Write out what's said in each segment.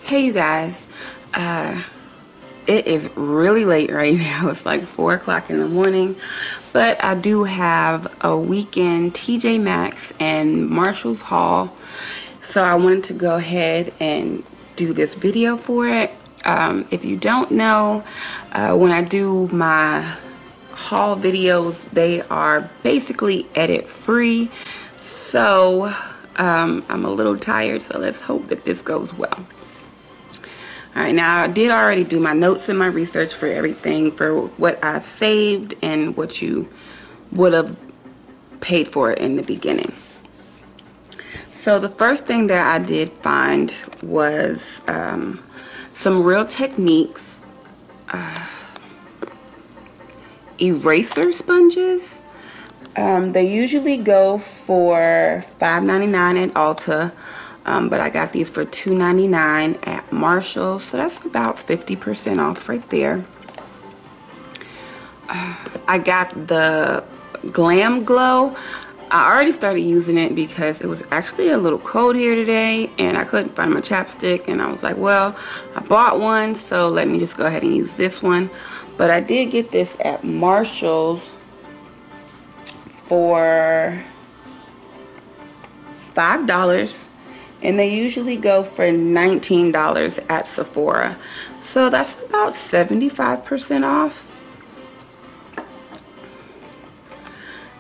Hey you guys, it is really late right now. It's like 4 o'clock in the morning, but I do have a weekend TJ Maxx and Marshalls haul, so I wanted to go ahead and do this video for it. If you don't know, when I do my haul videos, they are basically edit free, so I'm a little tired, so let's hope that this goes well. Alright, now I did already do my notes and my research for everything, for what I saved and what you would have paid for in the beginning. So the first thing that I did find was some Real Techniques eraser sponges. They usually go for $5.99 at Ulta. But I got these for $2.99 at Marshalls, so that's about 50% off right there. I got the Glam Glow. I already started using it because it was actually a little cold here today and I couldn't find my chapstick, and I was like, well, I bought one, so let me just go ahead and use this one. But I did get this at Marshalls for $5. And they usually go for $19 at Sephora. So that's about 75% off.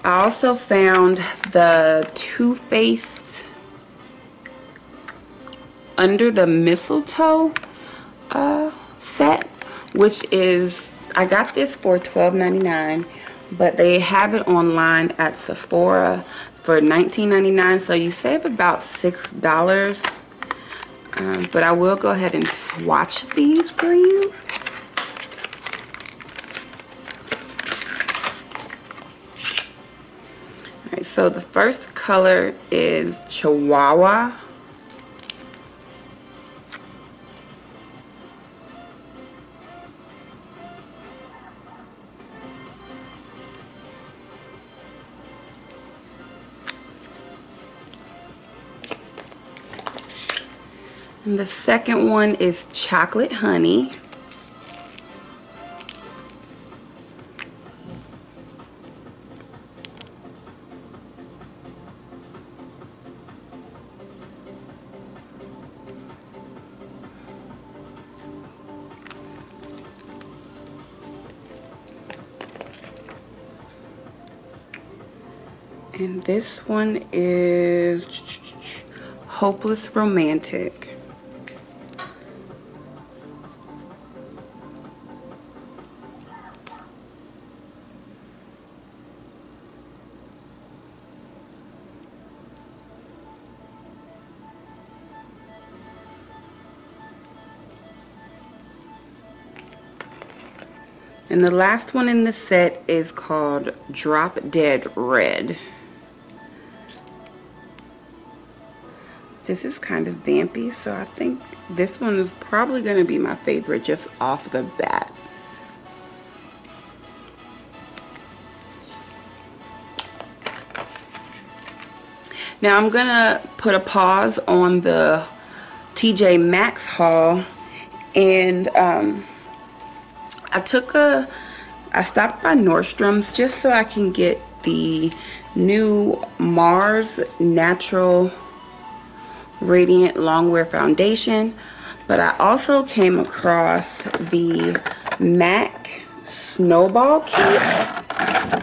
I also found the Too Faced Under the Mistletoe set, which is, I got this for $12.99, but they have it online at Sephora for $19.99, so you save about $6. But I will go ahead and swatch these for you. Alright, so the first color is Chihuahua. And the second one is Chocolate Honey. And this one is Hopeless Romantic. And the last one in the set is called Drop Dead Red. This is kind of vampy, so I think this one is probably going to be my favorite just off the bat. Now I'm going to put a pause on the TJ Maxx haul, and I stopped by Nordstrom's just so I can get the new Mars Natural Radiant Longwear Foundation, but I also came across the MAC Snowball Kit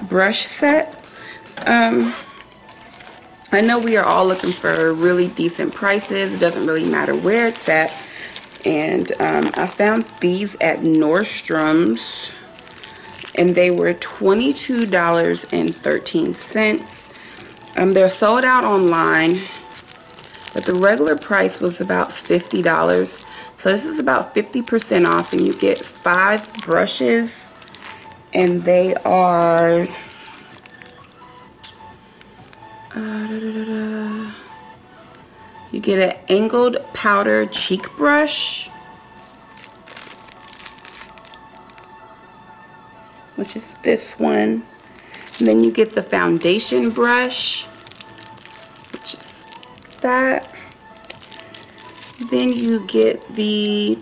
Brush Set. I know we are all looking for really decent prices. It doesn't really matter where it's at. And I found these at Nordstrom's, and they were $22.13. They're sold out online, but the regular price was about $50. So this is about 50% off, and you get 5 brushes, and they are you get an angled powder cheek brush, which is this one. And then you get the foundation brush, which is that. Then you get the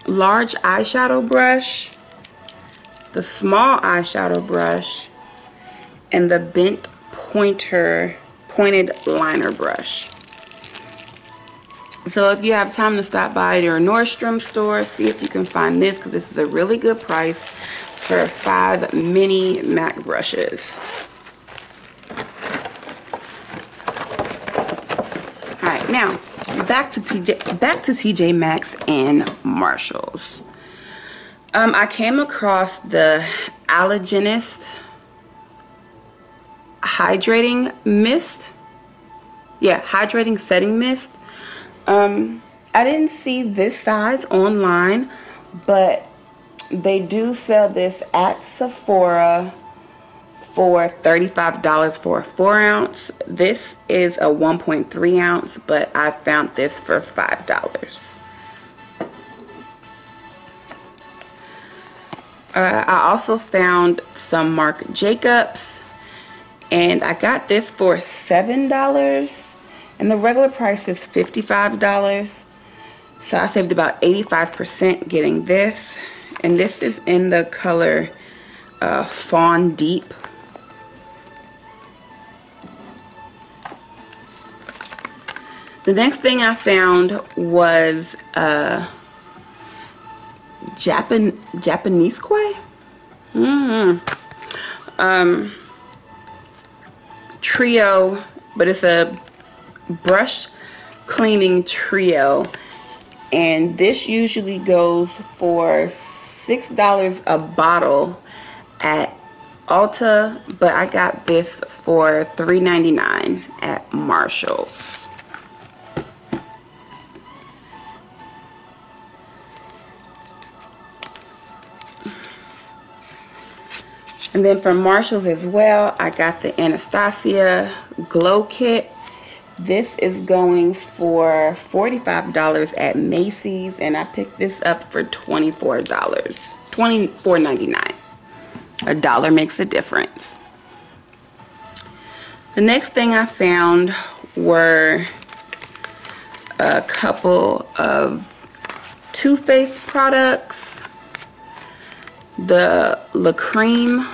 large eyeshadow brush, the small eyeshadow brush, and the bent pointed liner brush. So if you have time to stop by your Nordstrom store, see if you can find this, because this is a really good price for 5 mini MAC brushes. Alright, now back to TJ Maxx and Marshalls. I came across the Allergenist hydrating mist. Yeah, hydrating setting mist. I didn't see this size online, but they do sell this at Sephora for $35 for a 4 ounce. This is a 1.3 ounce, but I found this for $5. I also found some Marc Jacobs, and I got this for $7, and the regular price is $55. So I saved about 85% getting this, and this is in the color Fawn Deep. The next thing I found was Japanese koi? Trio, but it's a brush cleaning trio, and this usually goes for $6 a bottle at Ulta, but I got this for $3.99 at Marshalls. And then from Marshalls as well, I got the Anastacio Glow Kit. This is going for $45 at Macy's, and I picked this up for $24. $24.99. A dollar makes a difference. The next thing I found were a couple of Too Faced products. The La Creme,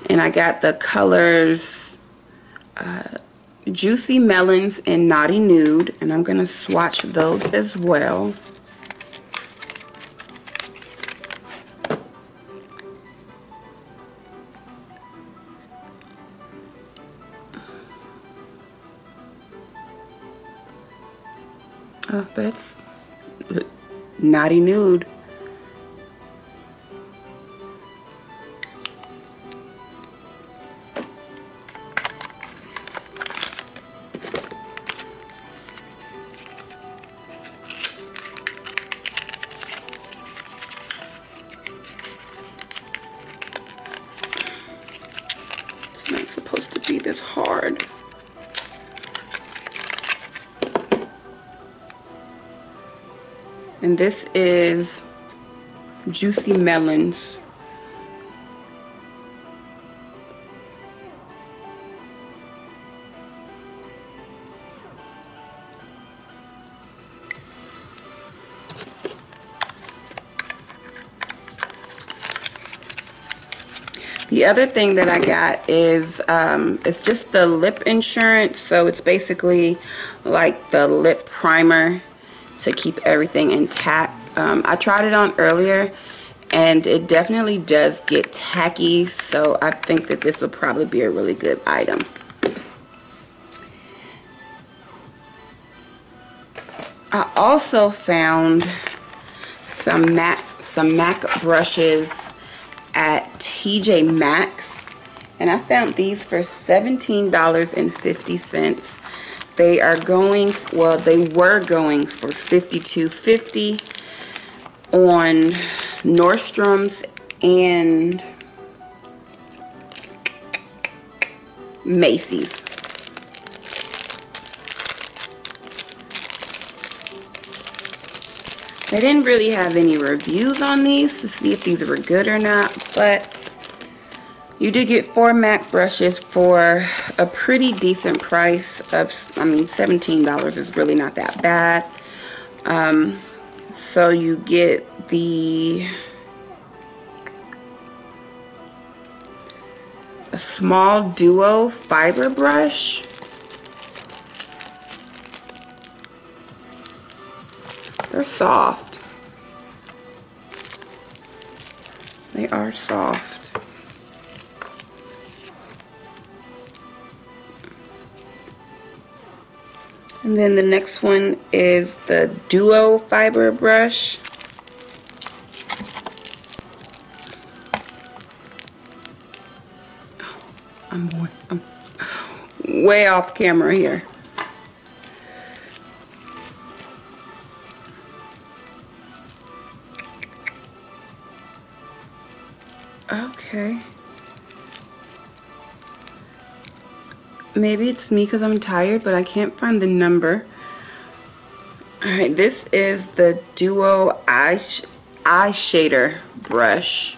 and I got the colors Juicy Melons and Naughty Nude, and I'm going to swatch those as well. Oh, that's Naughty Nude. It's not supposed to be this hard. And this is Juicy Melons. The other thing that I got is it's just the lip insurance, so it's basically like the lip primer to keep everything intact. I tried it on earlier, and it definitely does get tacky, so I think that this will probably be a really good item. I also found some MAC brushes at TJ Maxx, and I found these for $17.50. They are going, well, they were going for $52.50 on Nordstrom's and Macy's. They didn't really have any reviews on these to see if these were good or not, but You did get 4 MAC brushes for a pretty decent price of, I mean, $17 is really not that bad. So you get a small duo fiber brush. They're soft. They are soft. And then the next one is the duo fiber brush. I'm way off camera here. Okay. Maybe it's me because I'm tired, but I can't find the number. Alright, this is the Duo Eye Shader brush.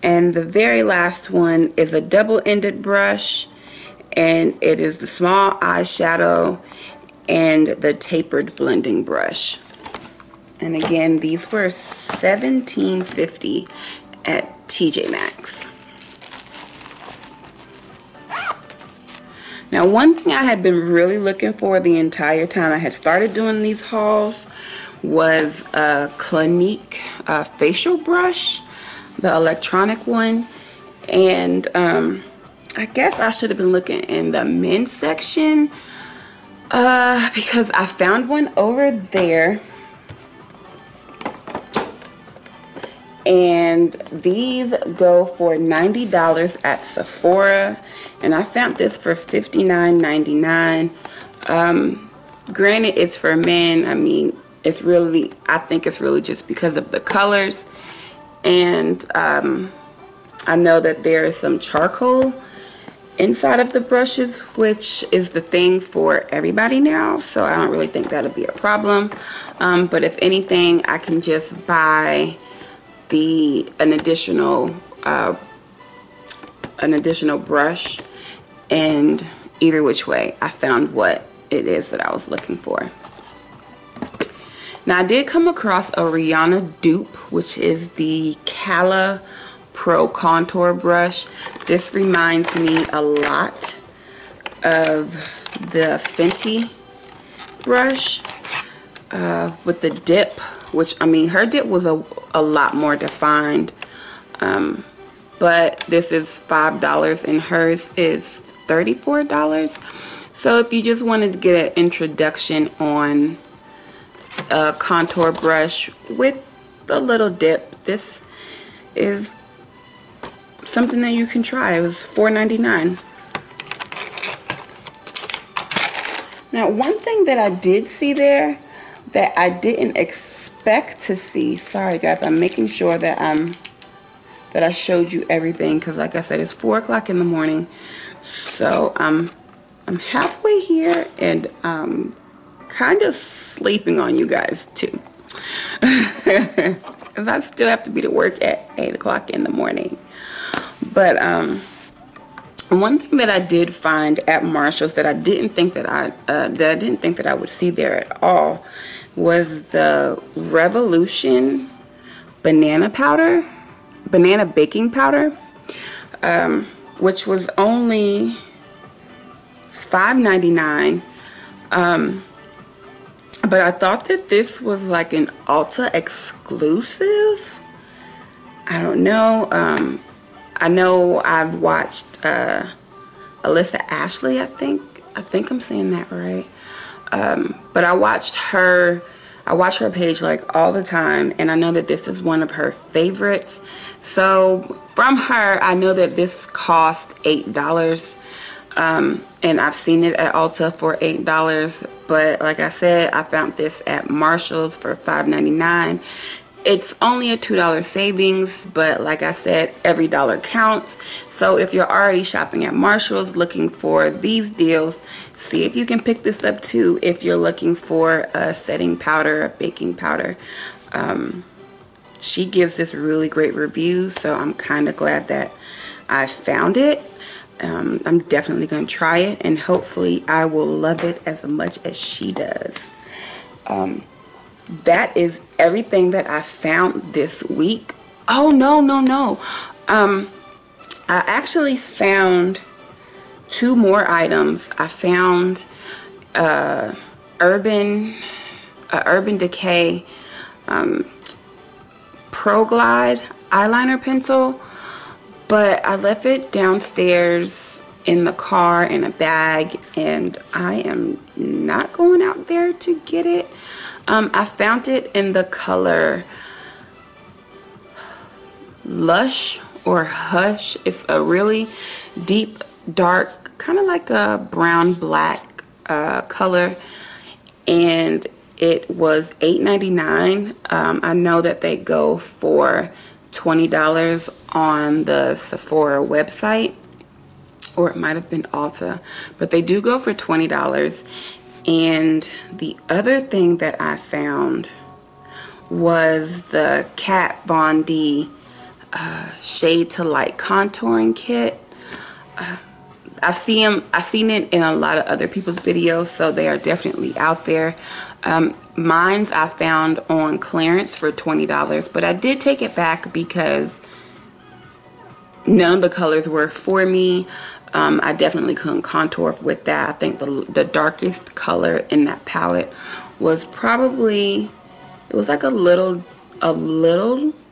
And the very last one is a double-ended brush, and it is the small eyeshadow and the tapered blending brush. And again, these were $17.50 at TJ Maxx. Now, one thing I had been really looking for the entire time I had started doing these hauls was a Clinique facial brush, the electronic one. And I guess I should have been looking in the men's section because I found one over there. And these go for $90 at Sephora, and I found this for $59.99. Granted, it's for men. I mean, it's really, I think it's really just because of the colors. And I know that there is some charcoal inside of the brushes, which is the thing for everybody now, so I don't really think that'll be a problem. But if anything, I can just buy an additional brush, and either which way I found what it is that I was looking for. Now, I did come across a Rihanna dupe, which is the Calla Pro Contour Brush. This reminds me a lot of the Fenty brush with the dip, which, I mean, her dip was a lot more defined, but this is $5 and hers is $34. So if you just wanted to get an introduction on a contour brush with a little dip, this is something that you can try. It was $4.99. Now, one thing that I did see there that I didn't expect to see, sorry guys, I'm making sure that I showed you everything, because like I said, it's 4 o'clock in the morning, so I'm halfway here, and I'm kind of sleeping on you guys too, because I still have to be to work at 8 o'clock in the morning. But one thing that I did find at Marshalls that I didn't think that I would see there at all was the Revolution banana baking powder, which was only $5.99. But I thought that this was like an Ulta exclusive. I don't know. I know I've watched Alyssa Ashley, I think I'm saying that right. But I watch her page like all the time, and I know that this is one of her favorites. So from her, I know that this cost $8, and I've seen it at Ulta for $8. But like I said, I found this at Marshalls for $5.99, It's only a $2 savings, but like I said, every dollar counts. So if you're already shopping at Marshalls looking for these deals, see if you can pick this up too if you're looking for a setting powder, a baking powder. She gives this really great review, so I'm kind of glad that I found it. I'm definitely going to try it, and hopefully I will love it as much as she does. That is everything that I found this week. Oh, no. I actually found 2 more items. I found Urban Decay Pro Glide eyeliner pencil, but I left it downstairs in the car in a bag, and I am not going out there to get it. I found it in the color Lush or Hush. It's a really deep, dark, kind of like a brown black color, and it was $8.99. I know that they go for $20 on the Sephora website, or it might have been Ulta, but they do go for $20. And the other thing that I found was the Kat Von D Shade to Light contouring kit. I've seen it in a lot of other people's videos, so they are definitely out there. Mine's I found on clearance for $20, but I did take it back because none of the colors were for me. I definitely couldn't contour with that. I think the darkest color in that palette was probably, it was like a little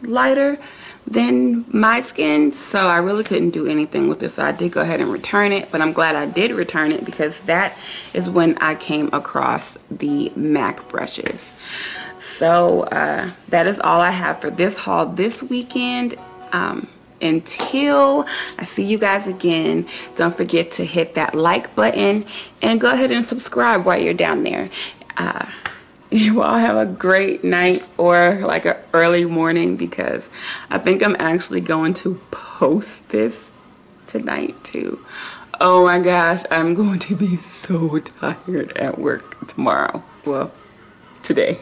lighter than my skin, so I really couldn't do anything with this. So I did go ahead and return it, but I'm glad I did return it because that is when I came across the MAC brushes. So that is all I have for this haul this weekend. Until I see you guys again, don't forget to hit that like button and go ahead and subscribe while you're down there. You all have a great night or like an early morning, because I think I'm actually going to post this tonight too. Oh my gosh, I'm going to be so tired at work tomorrow. Well, today.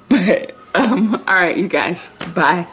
But alright, you guys, bye.